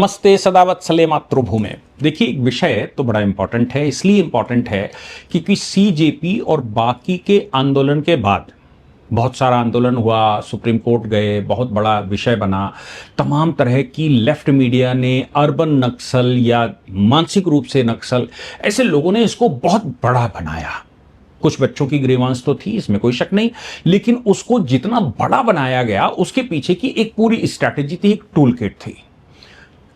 नमस्ते सदावत्सले मातृभूमि। देखिए, एक विषय तो बड़ा इंपॉर्टेंट है, इसलिए इंपॉर्टेंट है क्योंकि सीजेपी और बाकी के आंदोलन के बाद बहुत सारा आंदोलन हुआ, सुप्रीम कोर्ट गए, बहुत बड़ा विषय बना। तमाम तरह की लेफ्ट मीडिया ने अर्बन नक्सल या मानसिक रूप से नक्सल, ऐसे लोगों ने इसको बहुत बड़ा बनाया। कुछ बच्चों की ग्रीवांस तो थी, इसमें कोई शक नहीं, लेकिन उसको जितना बड़ा बनाया गया उसके पीछे की एक पूरी स्ट्रैटेजी थी, एक टूल किट थी।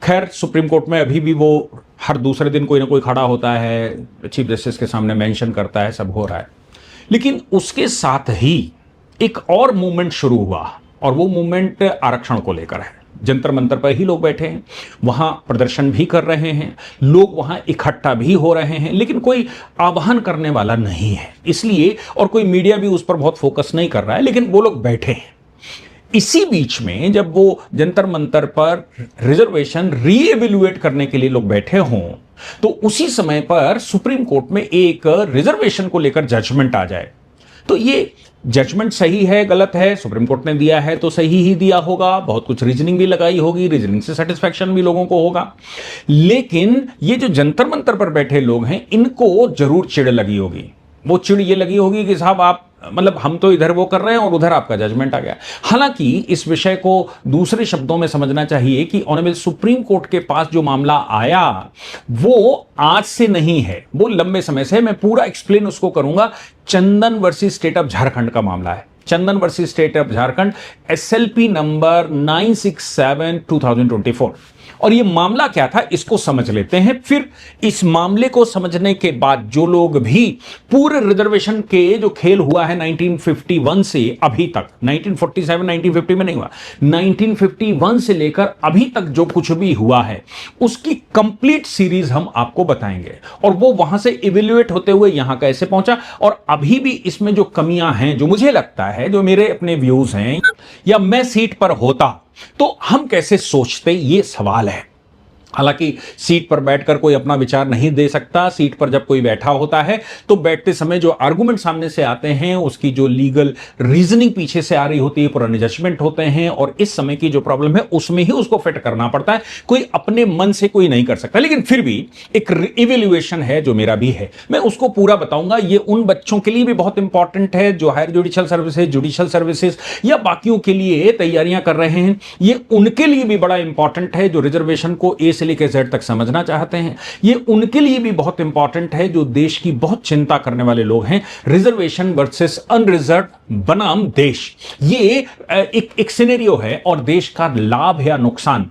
खैर, सुप्रीम कोर्ट में अभी भी वो हर दूसरे दिन कोई ना कोई खड़ा होता है, चीफ जस्टिस के सामने मेंशन करता है, सब हो रहा है। लेकिन उसके साथ ही एक और मूवमेंट शुरू हुआ, और वो मूवमेंट आरक्षण को लेकर है। जंतर मंतर पर ही लोग बैठे हैं, वहां प्रदर्शन भी कर रहे हैं, लोग वहां इकट्ठा भी हो रहे हैं, लेकिन कोई आह्वान करने वाला नहीं है, इसलिए, और कोई मीडिया भी उस पर बहुत फोकस नहीं कर रहा है, लेकिन वो लोग बैठे हैं। इसी बीच में जब वो जंतर मंतर पर रिजर्वेशन रीएवैल्यूएट करने के लिए लोग बैठे हों, तो उसी समय पर सुप्रीम कोर्ट में एक रिजर्वेशन को लेकर जजमेंट आ जाए। तो ये जजमेंट सही है गलत है, सुप्रीम कोर्ट ने दिया है तो सही ही दिया होगा, बहुत कुछ रीजनिंग भी लगाई होगी, रीजनिंग से सेटिस्फैक्शन भी लोगों को होगा। लेकिन ये जो जंतर मंतर पर बैठे लोग हैं, इनको जरूर चिढ़ लगी होगी। वो चिढ़ ये लगी होगी कि साहब आप, मतलब हम तो इधर वो कर रहे हैं और उधर आपका जजमेंट आ गया। हालांकि इस विषय को दूसरे शब्दों में समझना चाहिए कि ऑनरेबल सुप्रीम कोर्ट के पास जो मामला आया वो आज से नहीं है, वो लंबे समय से है। मैं पूरा एक्सप्लेन उसको करूंगा। Chandan versus state of Jharkhand का मामला है। Chandan versus state of Jharkhand, SLP number 967/2024। और ये मामला क्या था, इसको समझ लेते हैं। फिर इस मामले को समझने के बाद जो लोग भी पूरे रिजर्वेशन के जो खेल हुआ है 1951 से अभी तक, 1947 1950 में नहीं हुआ, 1951 से लेकर अभी तक जो कुछ भी हुआ है उसकी कंप्लीट सीरीज हम आपको बताएंगे, और वो वहां से इवेल्युएट होते हुए यहां कैसे पहुंचा, और अभी भी इसमें जो कमियां हैं, जो मुझे लगता है, जो मेरे अपने व्यूज हैं, या मैं सीट पर होता तो हम कैसे सोचते, ये सवाल है। हालांकि सीट पर बैठकर कोई अपना विचार नहीं दे सकता। सीट पर जब कोई बैठा होता है तो बैठते समय जो आर्गुमेंट सामने से आते हैं, उसकी जो लीगल रीजनिंग पीछे से आ रही होती है, पुराने जजमेंट होते हैं, और इस समय की जो प्रॉब्लम है उसमें ही उसको फिट करना पड़ता है। कोई अपने मन से कोई नहीं कर सकता। लेकिन फिर भी एक इवेल्युएशन है जो मेरा भी है, मैं उसको पूरा बताऊंगा। ये उन बच्चों के लिए भी बहुत इंपॉर्टेंट है जो higher judicial services, judicial services या बाकियों के लिए तैयारियां कर रहे हैं। ये उनके लिए भी बड़ा इंपॉर्टेंट है जो रिजर्वेशन को ए से लेकर जेड तक समझना चाहते हैं। ये उनके लिए भी बहुत इंपॉर्टेंट है जो देश की बहुत चिंता करने वाले लोग हैं। रिजर्वेशन वर्सेस अनरिजर्व बनाम देश, ये एक सिनेरियो है, और देश का लाभ या नुकसान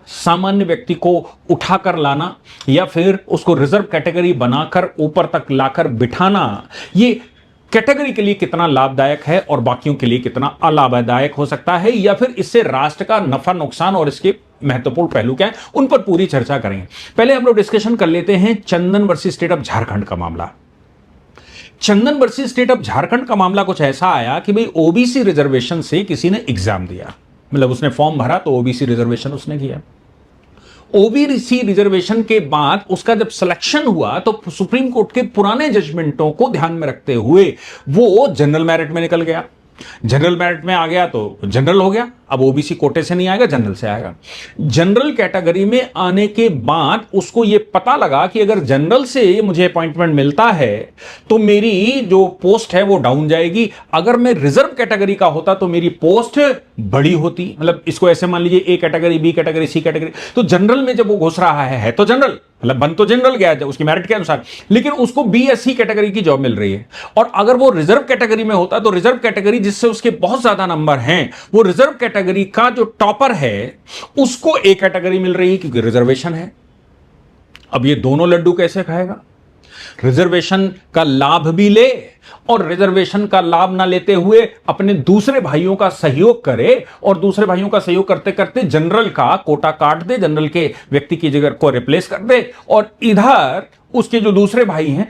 सामान्य व्यक्ति को उठाकर लाना या फिर उसको रिजर्व कैटेगरी बनाकर ऊपर तक लाकर बिठाना, ये कैटेगरी के लिए कितना लाभदायक है और बाकियों के लिए कितना अलाभदायक हो सकता है, या फिर इससे राष्ट्र का नफा नुकसान और इसके महत्वपूर्ण पहलू क्या है, उन पर पूरी चर्चा करेंगे। पहले हम लोग डिस्कशन कर लेते हैं चंदन वर्सेस स्टेट ऑफ झारखंड का मामला। चंदन वर्सेस स्टेट ऑफ झारखंड का मामला कुछ ऐसा आया कि भाई ओबीसी रिजर्वेशन से किसी ने एग्जाम दिया, मतलब उसने फॉर्म भरा तो ओबीसी रिजर्वेशन उसने किया। ओबीसी रिजर्वेशन के बाद उसका जब सिलेक्शन हुआ तो सुप्रीम कोर्ट के पुराने जजमेंटों को ध्यान में रखते हुए वो जनरल मेरिट में निकल गया। जनरल मेरिट में आ गया तो जनरल हो गया। अब ओबीसी कोटे से नहीं आएगा, जनरल से आएगा। जनरल कैटेगरी में आने के बाद उसको यह पता लगा कि अगर जनरल से मुझे अपॉइंटमेंट मिलता है तो मेरी जो पोस्ट है वो डाउन जाएगी। अगर मैं रिजर्व कैटेगरी का होता तो मेरी पोस्ट बड़ी होती। मतलब इसको ऐसे मान लीजिए, A category, B category, C category, तो जनरल में जब वो घुस रहा है तो जनरल, मतलब बन तो जनरल गया उसकी मेरिट के अनुसार, लेकिन उसको बी या सी कैटेगरी की जॉब मिल रही है। और अगर वो रिजर्व कैटेगरी में होता तो रिजर्व कैटेगरी जिससे उसके बहुत ज्यादा नंबर हैं, वो रिजर्व कैटेगरी का जो टॉपर है उसको ए कैटेगरी मिल रही है क्योंकि रिजर्वेशन है। अब ये दोनों लड्डू कैसे खाएगा? रिजर्वेशन का लाभ भी ले और रिजर्वेशन का लाभ ना लेते हुए अपने दूसरे भाइयों का सहयोग करे, और दूसरे भाइयों का सहयोग करते करते जनरल का कोटा काट दे, जनरल के व्यक्ति की जगह को रिप्लेस कर दे, और इधर उसके जो दूसरे भाई हैं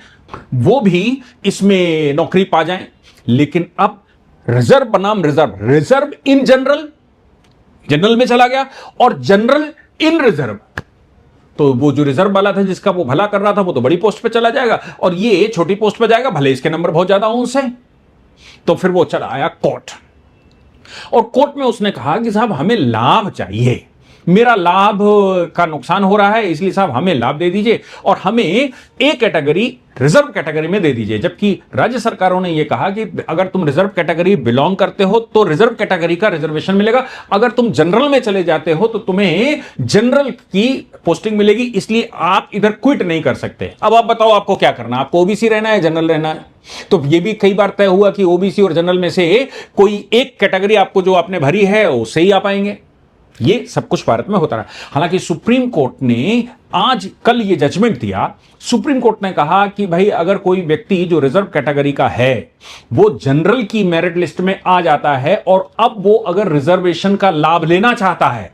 वो भी इसमें नौकरी पा जाएं। लेकिन अब रिजर्व बनाम reserve, reserve in general, general में चला गया, और जनरल इन रिजर्व, तो वो जो रिजर्व वाला था जिसका वो भला कर रहा था वो तो बड़ी पोस्ट पे चला जाएगा, और ये छोटी पोस्ट पे जाएगा, भले इसके नंबर बहुत ज्यादा हो उससे। तो फिर वो चला आया कोर्ट, और कोर्ट में उसने कहा कि साहब हमें लाभ चाहिए, मेरा लाभ का नुकसान हो रहा है, इसलिए साहब हमें लाभ दे दीजिए और हमें ए कैटेगरी रिजर्व कैटेगरी में दे दीजिए। जबकि राज्य सरकारों ने यह कहा कि अगर तुम रिजर्व कैटेगरी बिलोंग करते हो तो रिजर्व कैटेगरी का रिजर्वेशन मिलेगा, अगर तुम जनरल में चले जाते हो तो तुम्हें जनरल की पोस्टिंग मिलेगी, इसलिए आप इधर क्विट नहीं कर सकते। अब आप बताओ आपको क्या करना, आपको ओबीसी रहना है, जनरल रहना है? तो यह भी कई बार तय हुआ कि ओबीसी और जनरल में से कोई एक कैटेगरी आपको जो आपने भरी है उससे ही आ पाएंगे। ये सब कुछ भारत में होता रहा। हालांकि सुप्रीम कोर्ट ने आज कल ये जजमेंट दिया। सुप्रीम कोर्ट ने कहा कि भाई अगर कोई व्यक्ति जो रिजर्व कैटेगरी का है वो जनरल की मेरिट लिस्ट में आ जाता है और अब वो अगर रिजर्वेशन का लाभ लेना चाहता है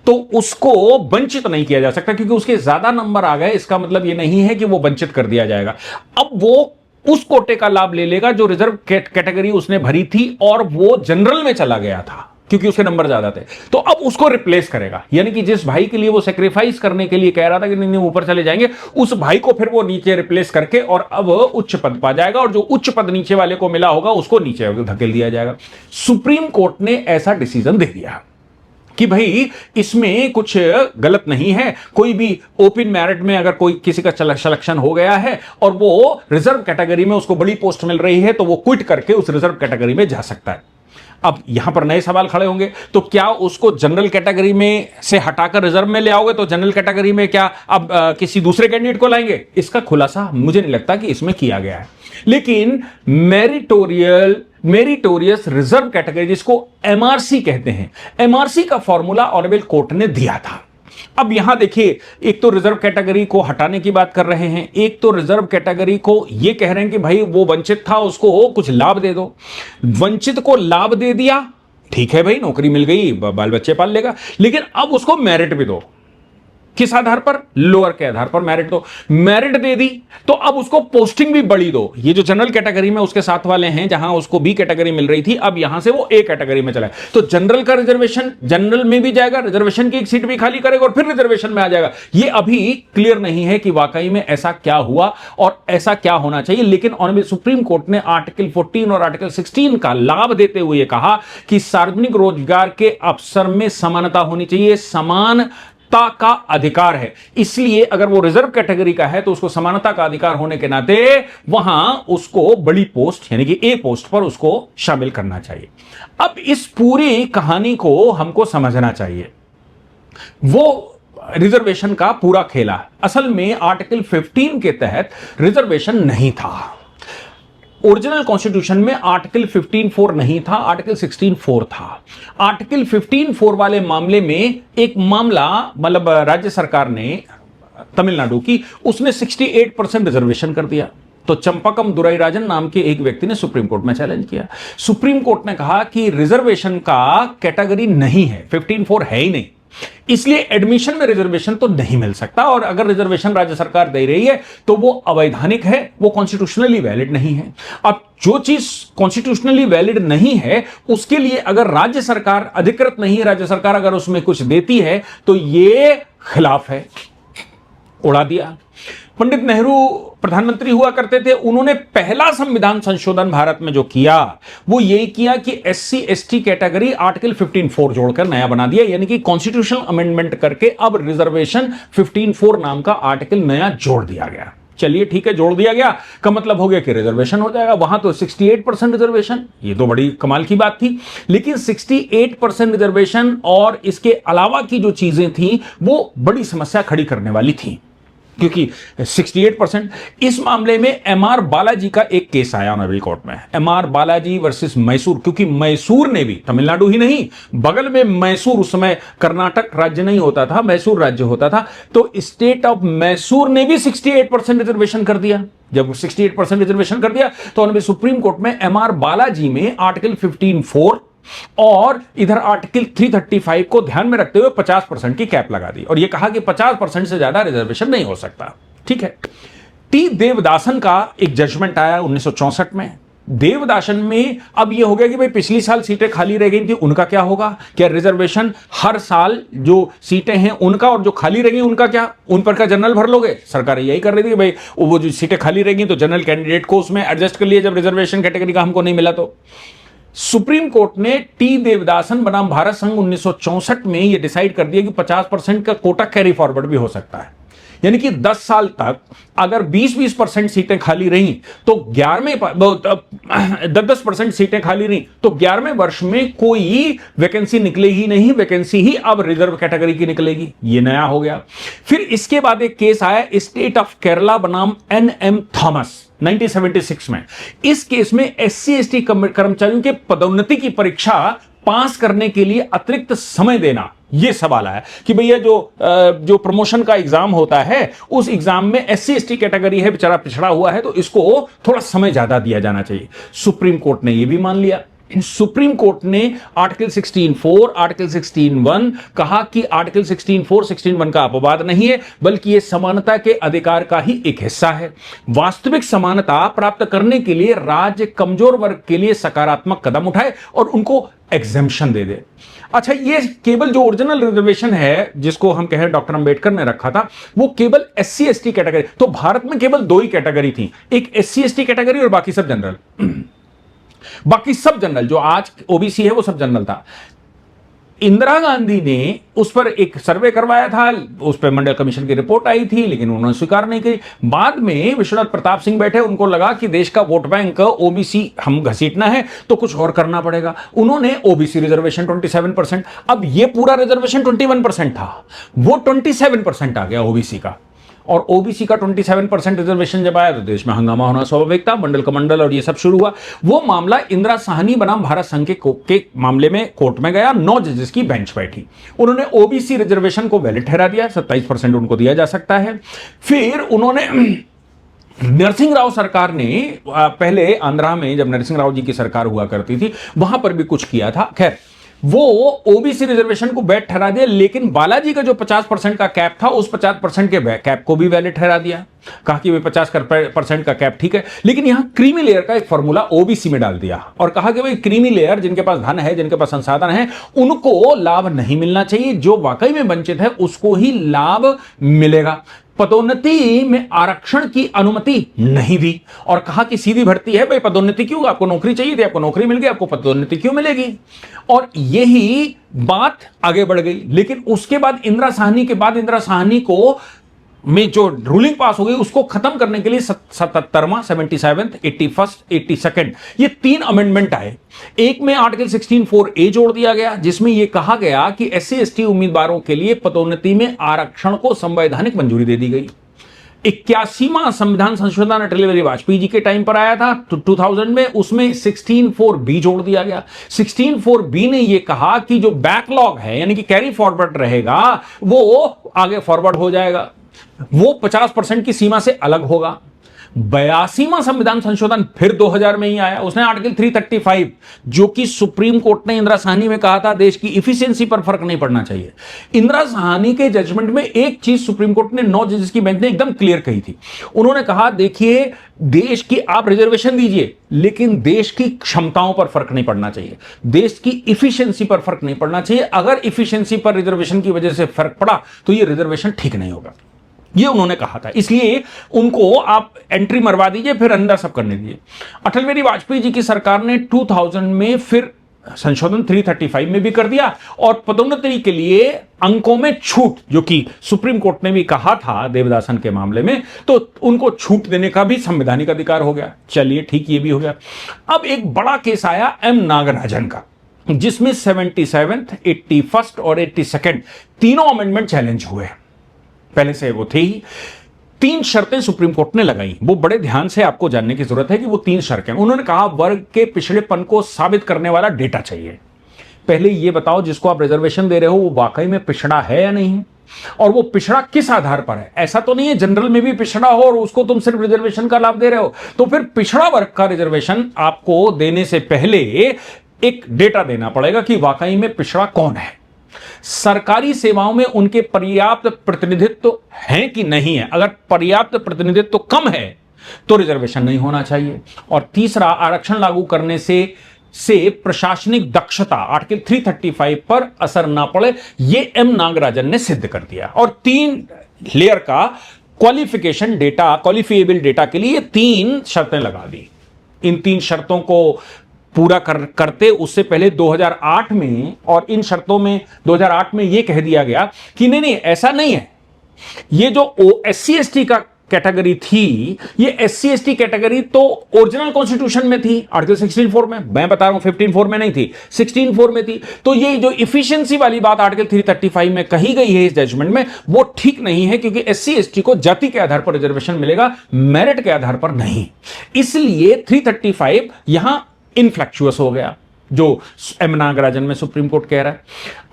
तो उसको वंचित नहीं किया जा सकता, क्योंकि उसके ज्यादा नंबर आ गए इसका मतलब ये नहीं है कि वो वंचित कर दिया जाएगा। अब वो उस कोटे का लाभ ले लेगा जो रिजर्व कैटेगरी उसने भरी थी और वो जनरल में चला गया था क्योंकि उसके नंबर ज्यादा थे, तो अब उसको रिप्लेस करेगा। यानी कि जिस भाई के लिए वो सेक्रीफाइस करने के लिए कह रहा था कि नहीं ऊपर चले जाएंगे, उस भाई को फिर वो नीचे रिप्लेस करके और अब उच्च पद पा जाएगा और जो उच्च पद नीचे वाले को मिला होगा उसको नीचे धकेल दिया जाएगा। सुप्रीम कोर्ट ने ऐसा डिसीजन दे दिया कि भाई इसमें कुछ गलत नहीं है। कोई भी ओपन मेरिट में अगर कोई किसी का सिलेक्शन हो गया है और वो रिजर्व कैटेगरी में उसको बड़ी पोस्ट मिल रही है तो वो क्विट करके उस रिजर्व कैटेगरी में जा सकता है। अब यहां पर नए सवाल खड़े होंगे, तो क्या उसको जनरल कैटेगरी में से हटाकर रिजर्व में ले आओगे तो जनरल कैटेगरी में क्या अब किसी दूसरे कैंडिडेट को लाएंगे? इसका खुलासा मुझे नहीं लगता कि इसमें किया गया है। लेकिन मेरिटोरियस रिजर्व कैटेगरी, जिसको एमआरसी कहते हैं, एमआरसी का फॉर्मूला ऑनरेबल कोर्ट ने दिया था। अब यहां देखिए, एक तो रिजर्व कैटेगरी को हटाने की बात कर रहे हैं, एक तो रिजर्व कैटेगरी को यह कह रहे हैं कि भाई वो वंचित था उसको कुछ लाभ दे दो। वंचित को लाभ दे दिया, ठीक है भाई, नौकरी मिल गई, बाल बच्चे पाल लेगा, लेकिन अब उसको मेरिट भी दो। किस आधार पर? लोअर के आधार पर मेरिट दो। मेरिट दे दी तो अब उसको पोस्टिंग भी बड़ी दो। ये जो जनरल कैटेगरी में उसके साथ वाले हैं जहां उसको बी कैटेगरी मिल रही थी, अब यहां से वो ए कैटेगरी में चला है, तो जनरल का रिजर्वेशन जनरल में भी जाएगा, रिजर्वेशन की एक सीट भी खाली करेगा और फिर रिजर्वेशन में आ जाएगा। ये अभी क्लियर नहीं है कि वाकई में ऐसा क्या हुआ और ऐसा क्या होना चाहिए। लेकिन ऑनरेबल सुप्रीम कोर्ट ने आर्टिकल 14 और आर्टिकल 16 का लाभ देते हुए कहा कि सार्वजनिक रोजगार के अवसर में समानता होनी चाहिए, समान का अधिकार है। इसलिए अगर वो रिजर्व कैटेगरी का है तो उसको समानता का अधिकार होने के नाते वहां उसको बड़ी पोस्ट यानी कि ए पोस्ट पर उसको शामिल करना चाहिए। अब इस पूरी कहानी को हमको समझना चाहिए। वो रिजर्वेशन का पूरा खेला असल में आर्टिकल 15 के तहत रिजर्वेशन नहीं था। ओरिजिनल कॉन्स्टिट्यूशन में आर्टिकल 15(4) नहीं था, आर्टिकल 16(4) था। आर्टिकल 15(4) वाले मामले में एक मामला मतलब राज्य सरकार ने तमिलनाडु की, उसने 68% रिजर्वेशन कर दिया। तो चंपकम दुराईराजन नाम के एक व्यक्ति ने सुप्रीम कोर्ट में चैलेंज किया। सुप्रीम कोर्ट ने कहा कि रिजर्वेशन का कैटेगरी नहीं है, 15(4) है ही नहीं, इसलिए एडमिशन में रिजर्वेशन तो नहीं मिल सकता, और अगर रिजर्वेशन राज्य सरकार दे रही है तो वो अवैधानिक है, वो कॉन्स्टिट्यूशनली वैलिड नहीं है। अब जो चीज कॉन्स्टिट्यूशनली वैलिड नहीं है उसके लिए अगर राज्य सरकार अधिकृत नहीं है, राज्य सरकार अगर उसमें कुछ देती है तो ये खिलाफ है, उड़ा दिया। पंडित नेहरू प्रधानमंत्री हुआ करते थे, उन्होंने पहला संविधान संशोधन भारत में जो किया वो यही किया कि एससी एसटी कैटेगरी आर्टिकल 15(4) जोड़कर नया बना दिया, यानी कि कॉन्स्टिट्यूशनल अमेंडमेंट करके अब रिजर्वेशन 15(4) नाम का आर्टिकल नया जोड़ दिया गया। चलिए ठीक है, जोड़ दिया गया का मतलब हो गया कि रिजर्वेशन हो जाएगा। वहां तो 68% रिजर्वेशन, ये तो बड़ी कमाल की बात थी। लेकिन 68% रिजर्वेशन और इसके अलावा की जो चीजें थी वो बड़ी समस्या खड़ी करने वाली थी, क्योंकि 68% इस मामले में एमआर बालाजी का एक केस आया ऑनरेबल कोर्ट में, एमआर बालाजी वर्सेस मैसूर, क्योंकि मैसूर ने भी, तमिलनाडु ही नहीं बगल में मैसूर, उस समय कर्नाटक राज्य नहीं होता था, मैसूर राज्य होता था, तो स्टेट ऑफ मैसूर ने भी 68% रिजर्वेशन कर दिया। जब 68% रिजर्वेशन कर दिया तो ऑनरेबल सुप्रीम कोर्ट में एमआर बालाजी में आर्टिकल 15(4) और इधर आर्टिकल 335 को ध्यान में रखते हुए 50% की कैप लगा दी और यह कहा कि 50% से ज्यादा रिजर्वेशन नहीं हो सकता। ठीक है, टी देवदासन का एक जजमेंट आया 1964 में। देवदासन में अब यह हो गया कि भाई पिछली साल सीटें खाली रह गई थी, उनका क्या होगा? क्या रिजर्वेशन हर साल जो सीटें हैं उनका और जो खाली रह गई उनका क्या, उन पर का जनरल भर लोगे? सरकार यही कर रही थी कि भाई वो जो सीटें खाली रह गई तो जनरल कैंडिडेट को उसमें एडजस्ट कर लिए जब रिजर्वेशन कैटेगरी का हमको नहीं मिला तो। सुप्रीम कोर्ट ने टी देवदासन बनाम भारत संघ 1964 में यह डिसाइड कर दिया कि 50% का कोटा कैरी फॉरवर्ड भी हो सकता है। यानी कि 10 साल तक अगर 20% सीटें खाली रहीं तो 10% सीटें खाली रहीं तो 11वें वर्ष में कोई वैकेंसी निकलेगी नहीं, वैकेंसी ही अब रिजर्व कैटेगरी की निकलेगी। ये नया हो गया। फिर इसके बाद एक केस आया स्टेट ऑफ केरला बनाम NM थॉमस 1976 में। इस केस में SC/ST कर्मचारियों के पदोन्नति की परीक्षा पास करने के लिए अतिरिक्त समय देना, यह सवाल आया कि भैया जो प्रमोशन का एग्जाम होता है उस एग्जाम में SC/ST कैटेगरी है, बेचारा पिछड़ा हुआ है, तो इसको थोड़ा समय ज्यादा दिया जाना चाहिए। सुप्रीम कोर्ट ने यह भी मान लिया। सुप्रीम कोर्ट ने आर्टिकल 16(4), आर्टिकल 16(1) कहा कि आर्टिकल 16(4), 16(1) का अपवाद नहीं है, बल्कि यह समानता के अधिकार का ही एक हिस्सा है। वास्तविक समानता प्राप्त करने के लिए राज्य कमजोर वर्ग के लिए सकारात्मक कदम उठाए और उनको एग्जेम्पशन दे दे। अच्छा, ये केवल जो ओरिजिनल रिजर्वेशन है जिसको हम कहें डॉक्टर अंबेडकर ने रखा था, वो केवल SC/ST कैटेगरी। तो भारत में केवल 2 ही कैटेगरी थी, एक SC/ST कैटेगरी और बाकी सब जनरल। बाकी सब जनरल, जो आज OBC है वो सब जनरल था। इंदिरा गांधी ने उस पर एक सर्वे करवाया था, उस पर मंडल कमीशन की रिपोर्ट आई थी, लेकिन उन्होंने स्वीकार नहीं की। बाद में विश्वनाथ प्रताप सिंह बैठे, उनको लगा कि देश का वोट बैंक OBC हम घसीटना है तो कुछ और करना पड़ेगा। उन्होंने OBC रिजर्वेशन 27%, अब ये पूरा रिजर्वेशन 21% था, वो 27% आ गया OBC का। और OBC का 27% रिजर्वेशन जब आया तो देश में हंगामा होना स्वाभाविक था, मंडल कमंडल और ये सब शुरू हुआ। वो मामला इंदिरा साहनी बनाम भारत संघ के मामले में कोर्ट में गया। 9 जजेस की बेंच बैठी, उन्होंने OBC रिजर्वेशन को वैलिड ठहरा दिया, 27% उनको दिया जा सकता है। फिर उन्होंने नरसिंह राव सरकार ने पहले आंध्रा में जब नरसिंह राव जी की सरकार हुआ करती थी वहां पर भी कुछ किया था। खैर, वो OBC रिजर्वेशन को वैध ठहरा दिया, लेकिन बालाजी का जो 50% का कैप था उस 50% के कैप को भी वैलिड ठहरा दिया। कहा कि 50% का कैप ठीक है, लेकिन यहां क्रीमी लेयर का एक फॉर्मूला OBC में डाल दिया और कहा कि भाई क्रीमी लेयर, जिनके पास धन है, जिनके पास संसाधन है, उनको लाभ नहीं मिलना चाहिए, जो वाकई में वंचित है उसको ही लाभ मिलेगा। पदोन्नति में आरक्षण की अनुमति नहीं दी और कहा कि सीधी भर्ती है, भाई पदोन्नति क्यों, आपको नौकरी चाहिए थी, आपको नौकरी मिल गई, आपको पदोन्नति क्यों मिलेगी। और यही बात आगे बढ़ गई। लेकिन उसके बाद इंदिरा साहनी को में जो रूलिंग पास हो गई उसको खत्म करने के लिए 77वां, 77th, 81st, 82nd ये 3 अमेंडमेंट आए। एक में आर्टिकल 16(4)A जोड़ दिया गया, जिसमें यह कहा गया कि SC/ST उम्मीदवारों के लिए पदोन्नति में आरक्षण को संवैधानिक मंजूरी दे दी गई। 81वां संविधान संशोधन अटल बिहारी वाजपेयी जी के टाइम पर आया था 2000 में, उसमें 16(4)B जोड़ दिया गया। 16(4)B ने यह कहा कि जो बैकलॉग है यानी कि कैरी फॉरवर्ड रहेगा वो आगे फॉरवर्ड हो जाएगा, वो 50% की सीमा से अलग होगा। 82वां संविधान संशोधन फिर 2000 में ही आया, उसने आर्टिकल 335, जो कि सुप्रीम कोर्ट ने इंदिरा साहनी में कहा था देश की इफिशिएंसी पर फर्क नहीं पड़ना चाहिए। इंदिरा साहनी के जजमेंट में एक चीज सुप्रीम कोर्ट ने 9 जजेस की बेंच ने एकदम क्लियर कही थी। उन्होंने कहा देखिए, देश की आप रिजर्वेशन दीजिए, लेकिन देश की क्षमताओं पर फर्क नहीं पड़ना चाहिए, देश की इफिशिएंसी पर फर्क नहीं पड़ना चाहिए। अगर इफिशिएंसी पर रिजर्वेशन की वजह से फर्क पड़ा तो यह रिजर्वेशन ठीक नहीं होगा, ये उन्होंने कहा था। इसलिए उनको आप एंट्री मरवा दीजिए, फिर अंदर सब करने दीजिए। अटल बिहारी वाजपेयी जी की सरकार ने 2000 में फिर संशोधन 335 में भी कर दिया और पदोन्नति के लिए अंकों में छूट, जो कि सुप्रीम कोर्ट ने भी कहा था देवदासन के मामले में, तो उनको छूट देने का भी संवैधानिक अधिकार हो गया। चलिए ठीक, ये भी हो गया। अब एक बड़ा केस आया M नागराजन का, जिसमें 77th, 81st और 82nd तीनों अमेंडमेंट चैलेंज हुए। पहले से वो थी। 3 शर्तें सुप्रीम कोर्ट ने लगाई, वो बड़े ध्यान से आपको जानने की जरूरत है कि वो 3 शर्तें। उन्होंने कहा वर्ग के पिछड़ेपन को साबित करने वाला डेटा चाहिए। पहले ये बताओ जिसको आप रिजर्वेशन दे रहे हो वो वाकई में पिछड़ा है या नहीं, और वो पिछड़ा किस आधार पर है। ऐसा तो नहीं है जनरल में भी पिछड़ा हो और उसको तुम सिर्फ रिजर्वेशन का लाभ दे रहे हो। तो फिर पिछड़ा वर्ग का रिजर्वेशन आपको देने से पहले एक डेटा देना पड़ेगा कि वाकई में पिछड़ा कौन है। सरकारी सेवाओं में उनके पर्याप्त प्रतिनिधित्व है कि नहीं है। अगर पर्याप्त प्रतिनिधित्व कम है तो रिजर्वेशन नहीं होना चाहिए। और तीसरा, आरक्षण लागू करने से प्रशासनिक दक्षता आर्टिकल 335 पर असर ना पड़े, ये M नागराजन ने सिद्ध कर दिया। और 3 लेयर का क्वालिफिकेशन डेटा, क्वालिफिएबल डेटा के लिए 3 शर्तें लगा दी। इन 3 शर्तों को पूरा करते उससे पहले 2008 में, और इन शर्तों में 2008 में यह कह दिया गया कि नहीं नहीं ऐसा नहीं है, ये जो SC ST का कैटेगरी थी, ये SC ST कैटेगरी तो ओरिजिनल कॉन्स्टिट्यूशन में थी, आर्टिकल 16(4) में, मैं बता रहा हूं 15(4) में नहीं थी, 16(4) में थी। तो ये जो इफिशिएंसी वाली बात आर्टिकल 335 में कही गई है इस जजमेंट में, वो ठीक नहीं है, क्योंकि SC ST को जाति के आधार पर रिजर्वेशन मिलेगा, मेरिट के आधार पर नहीं। इसलिए 335 यहां इनफ्लेक्चुअस हो गया, जो एम नागराजन में सुप्रीम कोर्ट कह रहा है।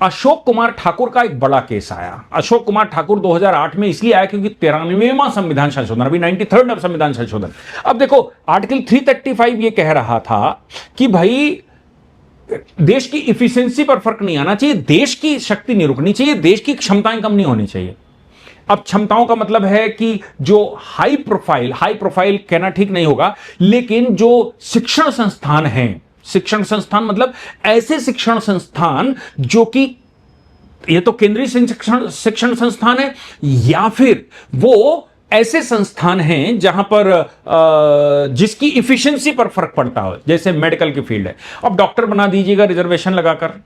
अशोक कुमार ठाकुर का एक बड़ा केस आया। अशोक कुमार ठाकुर 2008 में इसलिए आया क्योंकि 93वां संविधान संशोधन, अभी 93rd संविधान संशोधन। अब देखो आर्टिकल 335 ये कह रहा था कि भाई देश की इफिशिएंसी पर फर्क नहीं आना चाहिए, देश की शक्ति नहीं रुकनी चाहिए, देश की क्षमताएं कम नहीं होनी चाहिए। अब क्षमताओं का मतलब है कि जो हाई प्रोफाइल कहना ठीक नहीं होगा, लेकिन जो शिक्षण संस्थान हैं, शिक्षण संस्थान मतलब ऐसे शिक्षण संस्थान जो कि ये तो केंद्रीय शिक्षण संस्थान है, या फिर वो ऐसे संस्थान हैं जहां पर जिसकी इफिशिएंसी पर फर्क पड़ता हो, जैसे मेडिकल की फील्ड है। अब डॉक्टर बना दीजिएगा रिजर्वेशन लगाकर,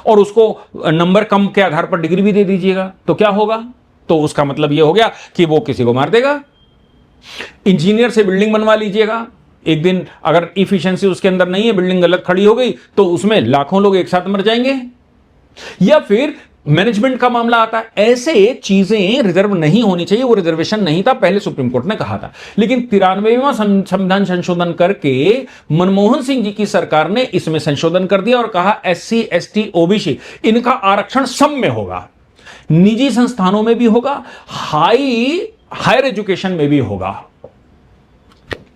और उसको नंबर कम के आधार पर डिग्री भी दे दीजिएगा, तो क्या होगा? तो उसका मतलब यह हो गया कि वो किसी को मार देगा। इंजीनियर से बिल्डिंग बनवा लीजिएगा, एक दिन अगर इफिशिएंसी उसके अंदर नहीं है, बिल्डिंग गलत खड़ी हो गई, तो उसमें लाखों लोग एक साथ मर जाएंगे। या फिर मैनेजमेंट का मामला आता है, ऐसे चीजें रिजर्व नहीं होनी चाहिए, वो रिजर्वेशन नहीं था, पहले सुप्रीम कोर्ट ने कहा था। लेकिन 93वां संविधान संशोधन करके मनमोहन सिंह जी की सरकार ने इसमें संशोधन कर दिया और कहा SC ST OBC इनका आरक्षण सब में होगा, निजी संस्थानों में भी होगा, हायर एजुकेशन में भी होगा।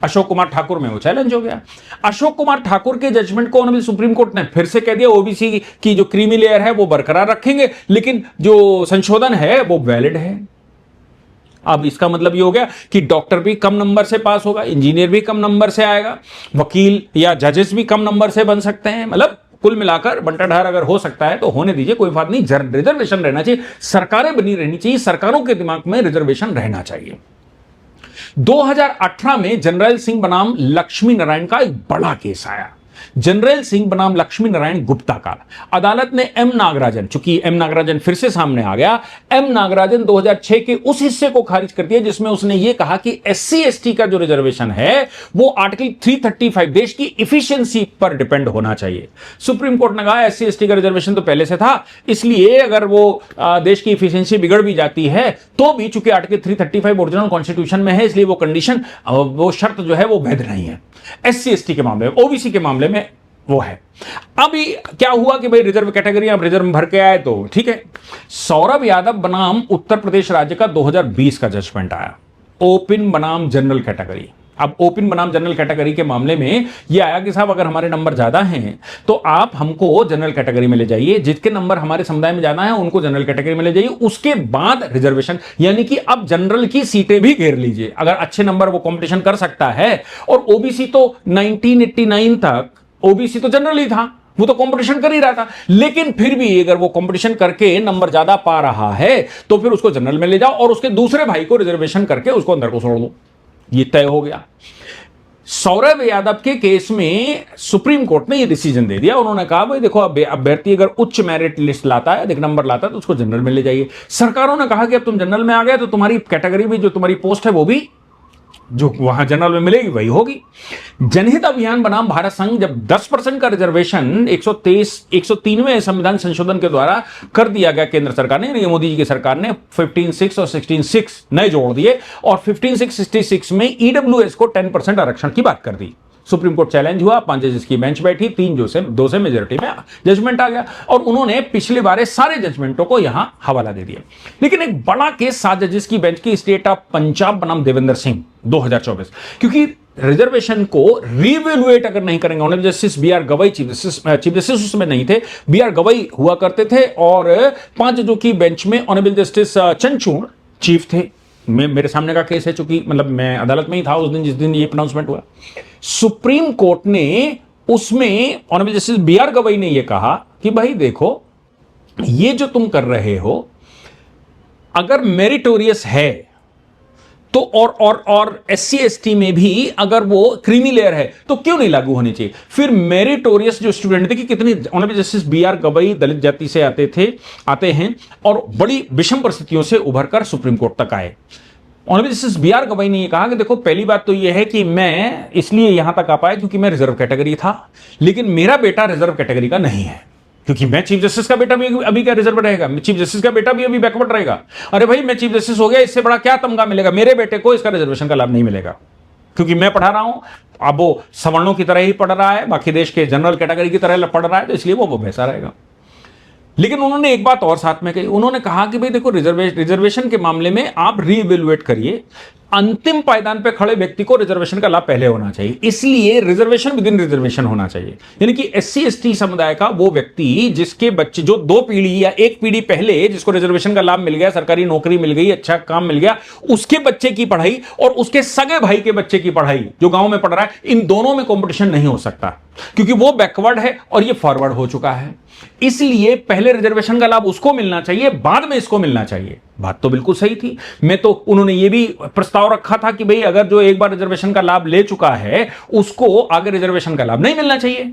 अशोक कुमार ठाकुर में वो चैलेंज हो गया। अशोक कुमार ठाकुर के जजमेंट को ऑनरेबल सुप्रीम कोर्ट ने फिर से कह दिया ओबीसी की जो क्रीमी लेयर है वो बरकरार रखेंगे, लेकिन जो संशोधन है वो वैलिड है। अब इसका मतलब ये हो गया कि डॉक्टर भी कम नंबर से पास होगा, इंजीनियर भी कम नंबर से आएगा, वकील या जजेस भी कम नंबर से बन सकते हैं। मतलब कुल मिलाकर बंटाढार अगर हो सकता है तो होने दीजिए, कोई बात नहीं, रिजर्वेशन रहना चाहिए, सरकारें बनी रहनी चाहिए, सरकारों के दिमाग में रिजर्वेशन रहना चाहिए। 2018 में जनरल सिंह बनाम लक्ष्मी नारायण का एक बड़ा केस आया। जनरल सिंह बनाम लक्ष्मी नारायण गुप्ता का अदालत ने एम नागराजन, चूंकि एम नागराजन फिर से सामने आ गया, एम नागराजन 2006 के उस हिस्से को खारिज कर दिया जिसमें उसने यह कहा कि SC ST का जो रिजर्वेशन है वो आर्टिकल 335 देश की इफिशिएंसी पर डिपेंड होना चाहिए। सुप्रीम कोर्ट ने कहा SC ST का रिजर्वेशन तो पहले से था, इसलिए अगर वो देश की इफिशिएंसी बिगड़ भी जाती है तो भी चूंकि आर्टिकल 335 ओरिजिनल कॉन्स्टिट्यूशन में है, इसलिए वो कंडीशन, वो शर्त जो है वो वैध नहीं है। SC ST के मामले में, OBC के मामले में वो है। अभी क्या हुआ कि भाई रिजर्व कैटेगरी आप रिजर्व में भर के आए तो ठीक है। सौरभ यादव बनाम उत्तर प्रदेश राज्य का 2020 का जजमेंट आया, ओपन बनाम जनरल कैटेगरी। अब ओपन बनाम जनरल कैटेगरी के मामले में यह आया कि साहब अगर हमारे नंबर ज्यादा हैं तो आप हमको जनरल कैटेगरी में ले जाइए, जिसके नंबर हमारे समुदाय में ज्यादा हैं उनको जनरल कैटेगरी में ले जाइए, उसके बाद रिजर्वेशन, यानी कि अब जनरल की सीटें भी घेर लीजिए, अगर अच्छे नंबर वो कंपटीशन कर सकता है। और ओबीसी तो 1989 तक ओबीसी तो जनरल ही था, वो तो कंपटीशन कर ही रहा था, लेकिन फिर भी अगर वो कंपटीशन करके नंबर ज्यादा पा रहा है तो फिर उसको जनरल में ले जाओ और उसके दूसरे भाई को रिजर्वेशन करके उसको अंदर को छोड़ दो, ये तय हो गया। सौरभ यादव के केस में सुप्रीम कोर्ट ने ये डिसीजन दे दिया, उन्होंने कहा भाई देखो अभ्यर्थी अगर उच्च मेरिट लिस्ट लाता है, अधिक नंबर लाता है, तो उसको जनरल में ले जाइए। सरकारों ने कहा कि अब तुम जनरल में आ गए तो तुम्हारी कैटेगरी भी, जो तुम्हारी पोस्ट है वो भी जो वहां जनरल में मिलेगी वही होगी। जनहित अभियान बनाम भारत संघ, जब 10% का रिजर्वेशन 103वें संविधान संशोधन के द्वारा कर दिया गया केंद्र सरकार ने, मोदी जी की सरकार ने 15(6) और 16(6) नए जोड़ दिए और 15(6)66 में ईडब्ल्यूएस को 10% आरक्षण की बात कर दी। सुप्रीम कोर्ट चैलेंज हुआ, 5 जजेस की बेंच बैठी, 2 से मेजोरिटी में जजमेंट आ गया और उन्होंने पिछले बारे सारे जजमेंटों को यहां हवाला दे दिया। लेकिन एक बड़ा केस 7 जजेस की बेंच की स्टेट ऑफ पंजाब बनाम देवेंद्र सिंह 2024, क्योंकि रिजर्वेशन को रिवेल्युएट अगर नहीं करेंगे, honourable justice B R Gavai chief justice उसमें नहीं थे, बी आर गवई हुआ करते थे और 5 जजों की बेंच में ऑनरेबल जस्टिस चंद्रचूड़ चीफ थे। मेरे सामने का केस है, चूंकि मतलब मैं अदालत में ही था उस दिन जिस दिन ये प्रोनाउंसमेंट हुआ। सुप्रीम कोर्ट ने उसमें honourable justice B R Gavai ने यह कहा कि भाई देखो ये जो तुम कर रहे हो अगर मेरिटोरियस है तो और SC ST में भी अगर वो क्रीमी लेयर है तो क्यों नहीं लागू होनी चाहिए? फिर मेरिटोरियस जो स्टूडेंट थे कि कितनी ऑनरेबल जस्टिस BR गवई दलित जाति से आते हैं और बड़ी विषम परिस्थितियों से उभरकर सुप्रीम कोर्ट तक आए। ऑनरेबल जस्टिस BR गवई ने ये कहा कि देखो, पहली बात तो ये है कि मैं इसलिए यहां तक आ पाया क्योंकि मैं रिजर्व कैटेगरी था, लेकिन मेरा बेटा रिजर्व कैटेगरी का नहीं है, क्योंकि मैं चीफ जस्टिस का बेटा भी अभी क्या रिजर्व रहेगा, चीफ जस्टिस का बेटा भी अभी बैकवर्ड रहेगा। अरे भाई, मैं चीफ जस्टिस हो गया, इससे बड़ा क्या तमगा मिलेगा? मेरे बेटे को इसका रिजर्वेशन का लाभ नहीं मिलेगा, क्योंकि मैं पढ़ा रहा हूं। अब वो सवर्णों की तरह ही पढ़ रहा है, बाकी देश के जनरल कैटेगरी की तरह पढ़ रहा है, तो इसलिए वो वैसा रहेगा। लेकिन उन्होंने एक बात और साथ में कही, उन्होंने कहा कि भाई देखो, रिजर्वेशन के मामले में आप रीइवैल्यूएट करिए, अंतिम पायदान पे खड़े व्यक्ति को रिजर्वेशन का लाभ पहले होना चाहिए, इसलिए रिजर्वेशन विद इन रिजर्वेशन होना चाहिए। यानी कि SC ST समुदाय का वो व्यक्ति जिसके बच्चे जो 2 पीढ़ी या 1 पीढ़ी पहले जिसको रिजर्वेशन का लाभ मिल गया, सरकारी नौकरी मिल गई, अच्छा काम मिल गया, उसके बच्चे की पढ़ाई और उसके सगे भाई के बच्चे की पढ़ाई जो गांव में पढ़ रहा है, इन दोनों में कंपटीशन नहीं हो सकता, क्योंकि वो बैकवर्ड है और ये फॉरवर्ड हो चुका है। इसलिए पहले रिजर्वेशन का लाभ उसको मिलना चाहिए, बाद में इसको मिलना चाहिए। बात तो बिल्कुल सही थी। मैं तो उन्होंने ये भी प्रस्ताव रखा था कि भाई अगर जो एक बार रिजर्वेशन का लाभ ले चुका है उसको आगे रिजर्वेशन का लाभ नहीं मिलना चाहिए,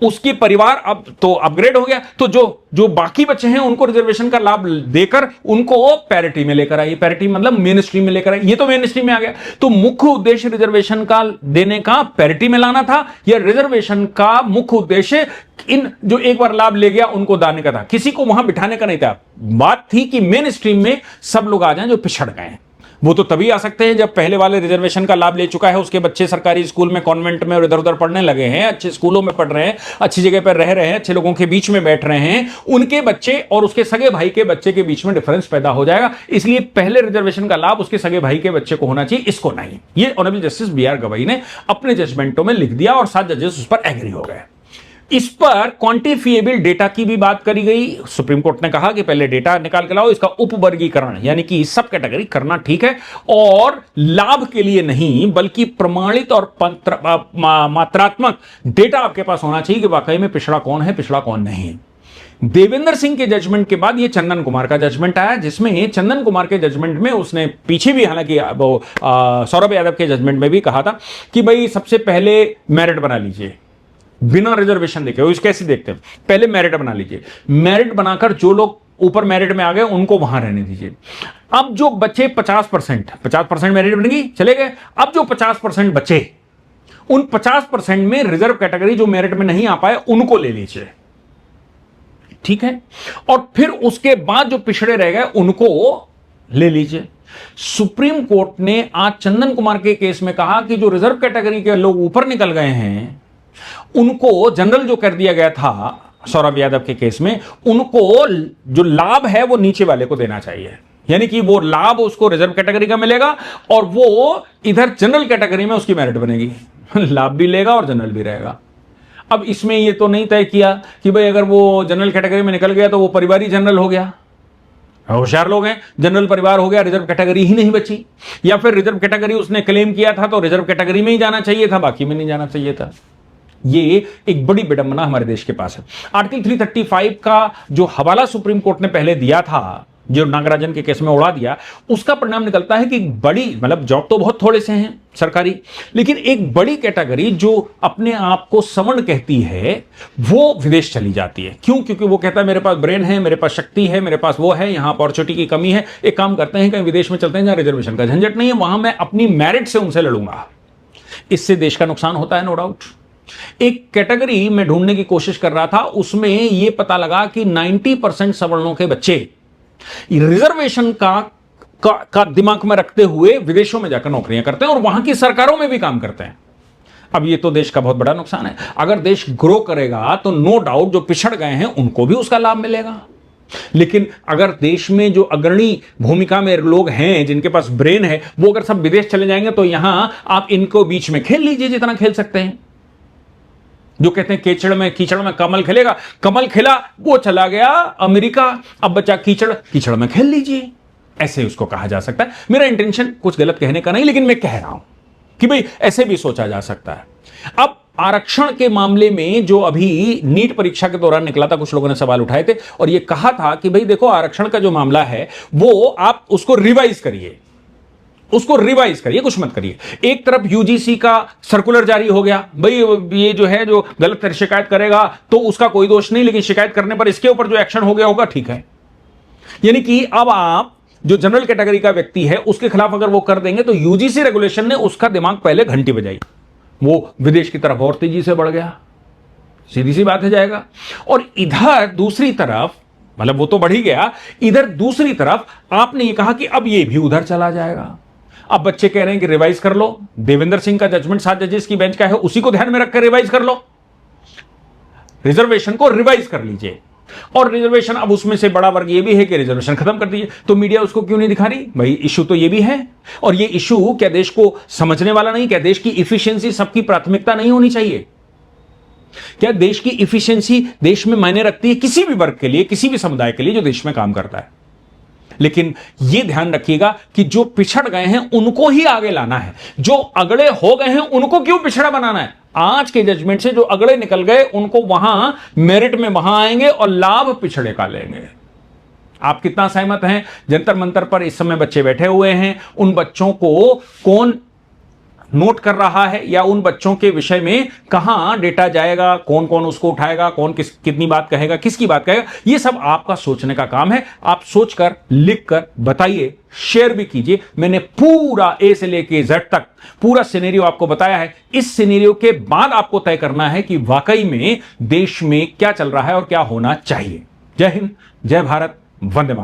उसके परिवार अब तो अपग्रेड हो गया, तो जो बाकी बच्चे हैं उनको रिजर्वेशन का लाभ देकर उनको पैरिटी में लेकर आइए। पैरिटी मतलब मेन स्ट्रीम में लेकर आइए। ये तो मेन स्ट्रीम में आ गया। तो मुख्य उद्देश्य रिजर्वेशन का देने का पैरिटी में लाना था, या रिजर्वेशन का मुख्य उद्देश्य इन जो एक बार लाभ ले गया उनको दाने का था, किसी को वहां बिठाने का नहीं था। बात थी कि मेन स्ट्रीम में सब लोग आ जाएं जो पिछड़ गए हैं। वो तो तभी आ सकते हैं जब पहले वाले रिजर्वेशन का लाभ ले चुका है, उसके बच्चे सरकारी स्कूल में, कॉन्वेंट में और इधर उधर पढ़ने लगे हैं, अच्छे स्कूलों में पढ़ रहे हैं, अच्छी जगह पर रह रहे हैं, अच्छे लोगों के बीच में बैठ रहे हैं, उनके बच्चे और उसके सगे भाई के बच्चे के बीच में डिफरेंस पैदा हो जाएगा। इसलिए पहले रिजर्वेशन का लाभ उसके सगे भाई के बच्चे को होना चाहिए, इसको नहीं। ये ऑनरेबल जस्टिस BR गवई ने अपने जजमेंटों में लिख दिया और 7 जजेस उस पर एग्री हो गए। इस पर क्वांटिफिएबल डेटा की भी बात करी गई। सुप्रीम कोर्ट ने कहा कि पहले डेटा निकाल के लाओ, इसका उपवर्गीकरण यानी कि सब कैटेगरी करना ठीक है, और लाभ के लिए नहीं बल्कि प्रमाणित और मात्रात्मक डेटा आपके पास होना चाहिए कि वाकई में पिछड़ा कौन है, पिछड़ा कौन नहीं है। देवेंद्र सिंह के जजमेंट के बाद ये चंदन कुमार का जजमेंट आया, जिसमें चंदन कुमार के जजमेंट में उसने पीछे भी, हालांकि वो सौरभ यादव के जजमेंट में भी कहा था कि भाई सबसे पहले मेरिट बना लीजिए, बिना रिजर्वेशन देखे। वो कैसे देखते हैं? पहले मेरिट बना लीजिए, मेरिट बनाकर जो लोग ऊपर मेरिट में आ गए उनको वहां रहने दीजिए। अब जो बच्चे 50% मेरिट बन गई, चले गए। अब जो 50% बचे, उन 50% में रिजर्व कैटेगरी जो मेरिट में नहीं आ पाए उनको ले लीजिए, ठीक है। और फिर उसके बाद जो पिछड़े रह गए उनको ले लीजिए। सुप्रीम कोर्ट ने आज चंदन कुमार के केस में कहा कि जो रिजर्व कैटेगरी के लोग ऊपर निकल गए हैं उनको जनरल जो कर दिया गया था सौरभ यादव के केस में, उनको जो लाभ है वो नीचे वाले को देना चाहिए। यानी कि वो लाभ उसको रिजर्व कैटेगरी का मिलेगा और वो इधर जनरल कैटेगरी में उसकी मेरिट बनेगी, लाभ भी लेगा और जनरल भी रहेगा। अब इसमें ये तो नहीं तय किया कि भाई अगर वो जनरल कैटेगरी में निकल गया तो वो परिवार ही जनरल हो गया। होशियार लोग हैं, जनरल परिवार हो गया, रिजर्व कैटेगरी ही नहीं बची, या फिर रिजर्व कैटेगरी उसने क्लेम किया था तो रिजर्व कैटेगरी में ही जाना चाहिए था, बाकी में नहीं जाना चाहिए था। ये एक बड़ी विडंबना हमारे देश के पास है। आर्टिकल 335 का जो हवाला सुप्रीम कोर्ट ने पहले दिया था, जो नागराजन के केस में उड़ा दिया, उसका परिणाम निकलता है कि बड़ी, मतलब जॉब तो बहुत थोड़े से हैं सरकारी, लेकिन एक बड़ी कैटेगरी जो अपने आप को सवर्ण कहती है वो विदेश चली जाती है। क्यों? क्योंकि वो कहता है मेरे पास ब्रेन है, मेरे पास शक्ति है, मेरे पास वो है, यहां अपॉर्चुनिटी की कमी है, एक काम करते हैं कहीं विदेश में चलते हैं जहां रिजर्वेशन का झंझट नहीं है, वहां मैं अपनी मेरिट से उनसे लड़ूंगा। इससे देश का नुकसान होता है, नो डाउट। एक कैटेगरी में ढूंढने की कोशिश कर रहा था, उसमें यह पता लगा कि 90% सवर्णों के बच्चे रिजर्वेशन का दिमाग में रखते हुए विदेशों में जाकर नौकरियां करते हैं और वहां की सरकारों में भी काम करते हैं। अब ये तो देश का बहुत बड़ा नुकसान है। अगर देश ग्रो करेगा तो नो डाउट जो पिछड़ गए हैं उनको भी उसका लाभ मिलेगा, लेकिन अगर देश में जो अग्रणी भूमिका में लोग हैं, जिनके पास ब्रेन है, वो अगर सब विदेश चले जाएंगे तो यहां आप इनको बीच में खेल लीजिए जितना खेल सकते हैं। जो कहते हैं कीचड़ में कमल खेलेगा, कमल खेला वो चला गया अमेरिका, अब बचा कीचड़ में खेल लीजिए, ऐसे उसको कहा जा सकता है। मेरा इंटेंशन कुछ गलत कहने का नहीं, लेकिन मैं कह रहा हूं कि भाई ऐसे भी सोचा जा सकता है। अब आरक्षण के मामले में जो अभी नीट परीक्षा के दौरान निकला था, कुछ लोगों ने सवाल उठाए थे और यह कहा था कि भाई देखो आरक्षण का जो मामला है वो आप उसको रिवाइज करिए, उसको रिवाइज करिए, कुछ मत करिए। एक तरफ यूजीसी का सर्कुलर जारी हो गया, भाई ये जो है जो गलत शिकायत करेगा तो उसका कोई दोष नहीं, लेकिन शिकायत करने पर इसके ऊपर जो एक्शन हो गया होगा ठीक है। यानी कि अब आप जो जनरल कैटेगरी का व्यक्ति है उसके खिलाफ अगर वो कर देंगे तो यूजीसी रेगुलेशन ने उसका दिमाग पहले घंटी बजाई, वो विदेश की तरफ और तेजी से बढ़ गया, सीधी सी बात है जाएगा। और इधर दूसरी तरफ, मतलब वो तो बढ़ ही गया, इधर दूसरी तरफ आपने ये कहा कि अब ये भी उधर चला जाएगा। अब बच्चे कह रहे हैं कि रिवाइज कर लो, देवेंद्र सिंह का जजमेंट 7 जजेस की बेंच का है, उसी को ध्यान में रखकर रिवाइज कर लो, रिजर्वेशन को रिवाइज कर लीजिए। और रिजर्वेशन, अब उसमें से बड़ा वर्ग ये भी है कि रिजर्वेशन खत्म कर दीजिए, तो मीडिया उसको क्यों नहीं दिखा रही? भाई इशू तो ये भी है, और ये इशू क्या देश को समझने वाला नहीं? क्या देश की इफिशियंसी सबकी प्राथमिकता नहीं होनी चाहिए? क्या देश की इफिशियंसी देश में मायने रखती है किसी भी वर्ग के लिए, किसी भी समुदाय के लिए जो देश में काम करता है? लेकिन यह ध्यान रखिएगा कि जो पिछड़ गए हैं उनको ही आगे लाना है, जो अगड़े हो गए हैं उनको क्यों पिछड़ा बनाना है? आज के जजमेंट से जो अगड़े निकल गए उनको वहां मेरिट में वहां आएंगे और लाभ पिछड़े का लेंगे। आप कितना सहमत हैं? जंतर मंतर पर इस समय बच्चे बैठे हुए हैं, उन बच्चों को कौन नोट कर रहा है, या उन बच्चों के विषय में कहां डेटा जाएगा, कौन कौन उसको उठाएगा, कौन कितनी बात कहेगा, किसकी बात कहेगा, यह सब आपका सोचने का काम है। आप सोचकर, लिखकर बताइए, शेयर भी कीजिए। मैंने पूरा ए से लेके जेड तक पूरा सिनेरियो आपको बताया है। इस सिनेरियो के बाद आपको तय करना है कि वाकई में देश में क्या चल रहा है और क्या होना चाहिए। जय हिंद, जय भारत, वंदे मातरम।